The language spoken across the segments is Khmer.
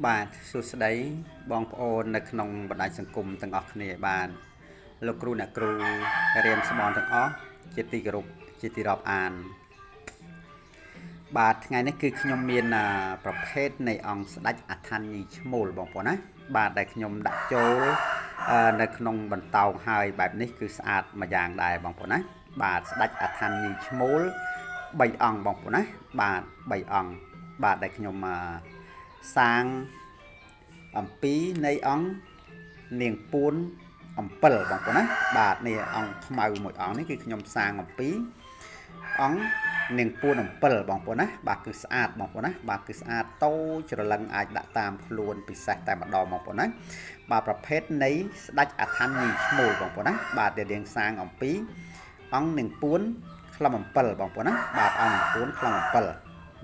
បាទសួស្តីបងប្អូននៅក្នុងបណ្ដាញសង្គមទាំងអស់គ្នាបាទលោកគ្រូអ្នកគ្រូរៀនស្មនទាំងអស់ជាទីគោរពជាទីរាប់អានបាទថ្ងៃនេះគឺខ្ញុំមានប្រភេទនៃអង្គស្ដេចអថានីឈ្មោលបងប្អូនណាបាទដែលខ្ញុំដាក់ចូលនៅក្នុងបន្តោងហើយបែបនេះគឺស្អាតមួយយ៉ាងដែរបងប្អូនណាបាទស្ដេចអថានីឈ្មោល3អង្គបងប្អូនណាបាទ3អង្គបាទដែលខ្ញុំសាងអំពីនៃអង្គនាងពួនអំពិលបងប្អូនណាបាទនេះអង្គខ្មៅមួយអង្គនេះគឺខ្ញុំសាងអំពីអង្គនាងពួនអំពិលបងប្អូនណាបាទគឺស្អាតបងប្អូនណាបាទគឺស្អាតតូចច្រឡឹងអាចដាក់តាមខ្លួនពិសេសតែម្ដងបងប្អូនណាបាទប្រភេទនៃស្ដេចអថានីឈ្មោលបងប្អូនណាបាទដែលយើងសាងអំពីអង្គនាងពួនខ្លឹមអំពិលបងប្អូនណាបាទអង្គនាងពួនខ្លឹមអំពិល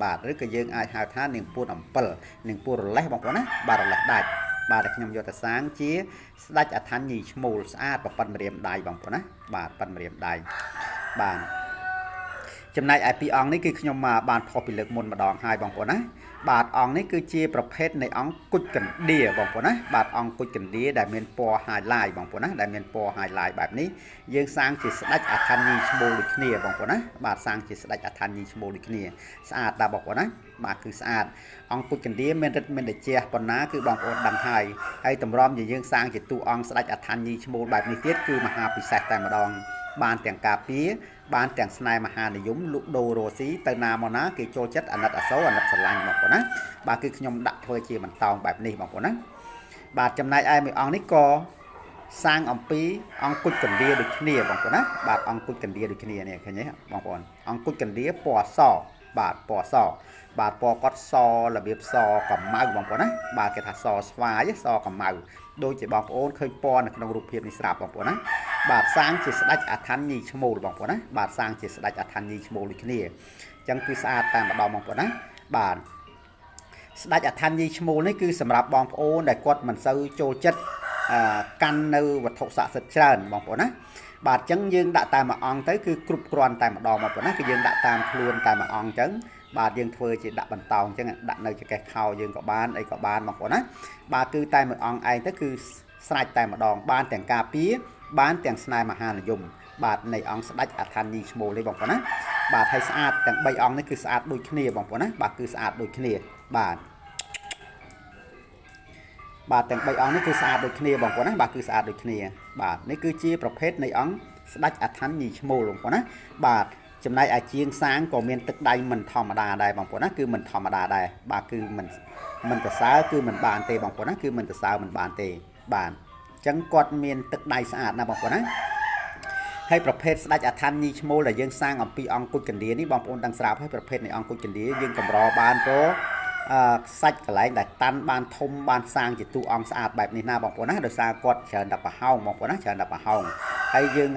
បាទឬក៏យើងអាចហៅថានាងពួនអំពិលនាងពួនរលេះបងប្អូនណាបាទរលេះដាច់បាទខ្ញុំយកទៅសាងជាស្ដេចអថានីឈ្មោលស្អាតប៉ិនម្រាមដៃបងប្អូនណាបាទប៉ិនម្រាមដៃបាទចំណែកឯពីអង្គនេះគឺខ្ញុំបានផុសពីលើកមុនម្ដងហើយបងប្អូនណាបាទអង្គនេះគឺជាប្រភេទនៃអង្គគុជកណ្ដៀបងប្អូនណាបាទអង្គគុជកណ្ដៀដែលមានពណ៌ highlight បងប្អូនណាដែលមានពណ៌ highlight បែបនេះយើងសាងជាស្ដេចអថានីឈ្មោលដូចគ្នាបងប្អូនណាបាទសាងជាស្ដេចអថានីឈ្មោលដូចគ្នាស្អាតដែរបងប្អូនណាបាទគឺស្អាតអង្គគុជកណ្ដៀមានរិទ្ធមានតេជះប៉ុណ្ណាគឺបងប្អូនដឹងហើយតម្រាំយើងសាងជាតួអង្គស្ដេចអថានីឈ្មោលបែបនេះទៀតគឺមហាពិសេសតែម្ដងបានទាំងការពារបានទាំងស្នេហ៍មហានិយមលុកដូររស៊ីទៅណាមកណាគេចូលចិត្តអាណិតអាសូរអាណិតស្រឡាញ់បងប្អូនណាបាទគឺខ្ញុំដាក់ធ្វើជាបន្តោងបែបនេះបងប្អូនណាបាទចំណែកឯមួយអង្គនេះក៏សាងអំពីអង្គគុជកណ្ដៀដូចគ្នាបងប្អូនណាបាទអង្គគុជកណ្ដៀដូចគ្នានេះឃើញទេបងប្អូនអង្គគុជកណ្ដៀពណ៌សបាទពណ៌សបាទពណ៌គាត់សរបៀបសកម្ៅបងប្អូនណាបាទគេថាសស្វាយសកម្ៅដូចជាបងប្អូនឃើញពណ៌នៅក្នុងរូបភាពនេះស្រាប់បងប្អូនណាបាទសាងជាស្ដេចអថានីឈ្មោលបងប្អូនណាបាទសាងជាស្ដេចអថានីឈ្មោលដូចគ្នាអញ្ចឹងគឺស្អាតតែម្ដងបងប្អូនណាបាទស្ដេចអថានីឈ្មោលនេះគឺសម្រាប់បងប្អូនដែលគាត់មិនសូវចូលចិត្តកាន់នៅវត្ថុស័ក្តិសិទ្ធិច្រើនបងប្អូនណាបាទអញ្ចឹងយើងដាក់តែមួយអង្គទៅគឺគ្រប់គ្រាន់តែម្ដងបងប្អូនណាគឺយើងដាក់តាមខ្លួនតែមួយអង្គអញ្ចឹងបាទយើងធ្វើជាដាក់បន្តោងអញ្ចឹងដាក់នៅចង្កេះខោយើងក៏បានអីក៏បានបងប្អូនណាបាទគឺតែមួយអង្គឯងទៅគឺស្រេចតែម្ដងបានទាំងការពារបានទាំងស្នេហ៍មហានិយមបាទនៃអង្គស្ដេចអថានីឈ្មោលនេះបងប្អូនណាបាទហើយស្អាតទាំង3អង្គនេះគឺស្អាតដូចគ្នាបងប្អូនណាបាទគឺស្អាតដូចគ្នាបាទទាំង3អង្គនេះគឺស្អាតដូចគ្នាបងប្អូនណាបាទគឺស្អាតដូចគ្នាបាទនេះគឺជាប្រភេទនៃអង្គស្ដេចអថានីឈ្មោលបងប្អូនណាបាទចំណែកឯជាងសាងក៏មានទឹកដៃមិនធម្មតាដែរបងប្អូនណាគឺមិនធម្មតាដែរបាទគឺមិនប្រសើរគឺមិនបានទេបងប្អូនណាគឺមិនប្រសើរមិនបានទេបាទអញ្ចឹងគាត់មានទឹកដៃស្អាតណាបងប្អូនណាហើយប្រភេទស្ដេចអថានីឈ្មោលដែលយើងសាងអំពីអង្គគុជកណ្ដៀនេះបងប្អូនដឹងស្រាប់ហើយប្រភេទនៃអង្គគុជកណ្ដៀយើងកម្របានព្រោះសាច់កន្លែងដែលតាន់បានធំបានសាងជាតួអង្គស្អាតបែបនេះណាបងប្អូនណាដោយសារគាត់ច្រើនតែប្រហោងបងប្អូនណាច្រើនតែប្រហោងហើយយើង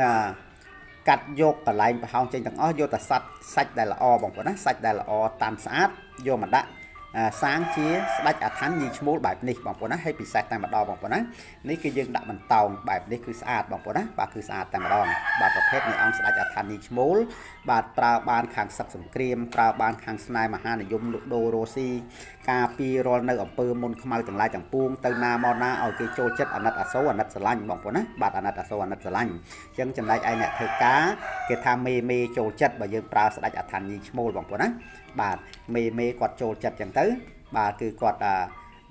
កាត់យកកន្លែងប្រហោងចេញទាំងអស់យកតែសាច់ដែលល្អបងប្អូនណាសាច់ដែលល្អតាន់ស្អាតយកមកដាក់សាងជាស្ដេចអថានីឈ្មោលបែបនេះបងប្អូនណាហើយពិសេសតែម្ដងបងប្អូនណានេះគឺយើងដាក់បន្តោងបែបនេះគឺស្អាតបងប្អូនណាបាទគឺស្អាតតែម្ដងបាទប្រភេទនៃអង្គស្ដេចអថានីឈ្មោលបាទប្រើបានខាងសឹកសង្គ្រាមប្រើបានខាងស្នេហ៍មហានិយមលុកដូររ៉ូស៊ីការពាររាល់នៅអំពើមុនខ្មៅទាំងឡាយទាំងពួងទៅណាមកណាឲ្យគេចូលចិត្តអាណិតអាសូរអាណិតស្រឡាញ់បងប្អូនណាបាទអាណិតអាសូរអាណិតស្រឡាញ់អញ្ចឹងចំណែកឯអ្នកធ្វើការគេថាមេចូលចិត្តបើយើងប្រើស្ដេចអថានីឈ្មោលបងប្អូនណាបាទមេគាត់ចូលចិត្តអញ្ចឹងទៅបាទគឺគាត់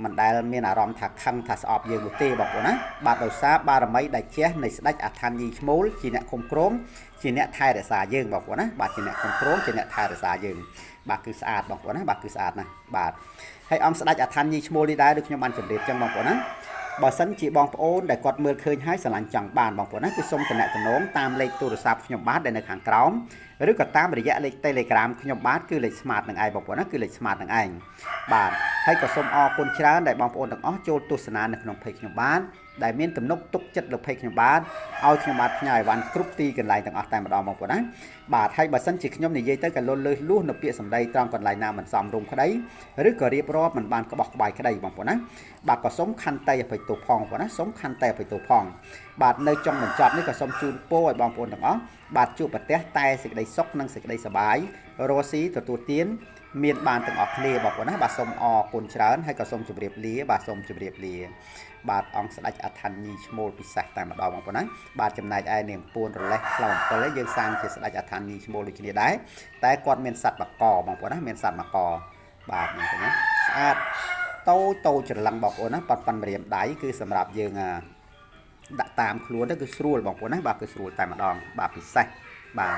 មិនដែលមានអារម្មណ៍ថាខឹងថាស្អប់យើងនោះទេបងប្អូនណាបាទដោយសារបារមីដែលជះនៃស្ដេចអថានីឈ្មោលជាអ្នកคุ้មគ្រងជាអ្នកថែរក្សាយើងបងប្អូនណាបាទជាអ្នកคุ้មគ្រងជាអ្នកថែរក្សាយើងបាទគឺស្អាតបងប្អូនណាបាទគឺស្អាតណាស់បាទហើយអង្គស្ដេចអថានីឈ្មោលនេះដែរដូចខ្ញុំបានជម្រាបចឹងបងប្អូនណាបើសិនជាបងប្អូនដែលគាត់មើលឃើញហើយស្រឡាញ់ចង់បានបងប្អូនណាគឺសូមទំនាក់ទំនងតាមលេខទូរស័ព្ទខ្ញុំបាទដែលនៅខាងក្រោមឬក៏តាមរយៈលេខ Telegram ខ្ញុំបាទគឺលេខ Smart នឹងឯងបងប្អូនណាគឺលេខ Smart នឹងឯងបាទហើយក៏សូមអរគុណច្រើនដែលបងប្អូនទាំងអស់ចូលទស្សនានៅក្នុង Page ខ្ញុំបាទដែលមានទំនុកទុកចិត្តលើ Page ខ្ញុំបាទឲ្យខ្ញុំបាទផ្ញើអីវ៉ាន់គ្រប់ទីកន្លែងទាំងអស់តែម្ដងបងប្អូនណាបាទហើយបើសិនជាខ្ញុំនិយាយទៅក៏លន់លួសនៅពាក្យសម្ដីត្រង់កន្លែងណាមិនសមរម្យក្តីឬក៏រៀបរាប់មិនបានក្បោះក្បាយក្តីបងប្អូនណាបាទក៏សូមខន្តីអភ័យទោសផងបងប្អូនណាសូមខន្តីអភ័យទោសផងបាទនៅចុងបញ្ចប់នេះក៏សូមជូនពរឲ្យបងប្អូនទាំងអស់បាទជួបប្រទះតែសេចក្តីសុខនិងសេចក្តីសប្បាយរស់ស៊ីទទួលទាន មានបានទាំងអស់គ្នាបងប្អូនណាបាទសូមអរគុណច្រើនហើយក៏សូមជម្រាបលាបាទសូមជម្រាបលាបាទអង្គស្ដេចអថាញីឈ្មោលពិសេសតែម្ដងបងប្អូនណាបាទចំណែកឯនាងពួនរលេះខ្លង7ហើយយើងសាងជាស្ដេចអថាញីឈ្មោលដូចគ្នាដែរតែគាត់មានសัตว์បកបងប្អូនណាមានសัตว์បកបាទបងប្អូនណាស្អាតតូចច្រឡឹងបងប្អូនណាប៉ាន់ម្រាមដៃគឺសម្រាប់យើងដាក់តាមខ្លួនទៅគឺស្រួលបងប្អូនណាបាទគឺស្រួលតែម្ដងបាទពិសេសបាទ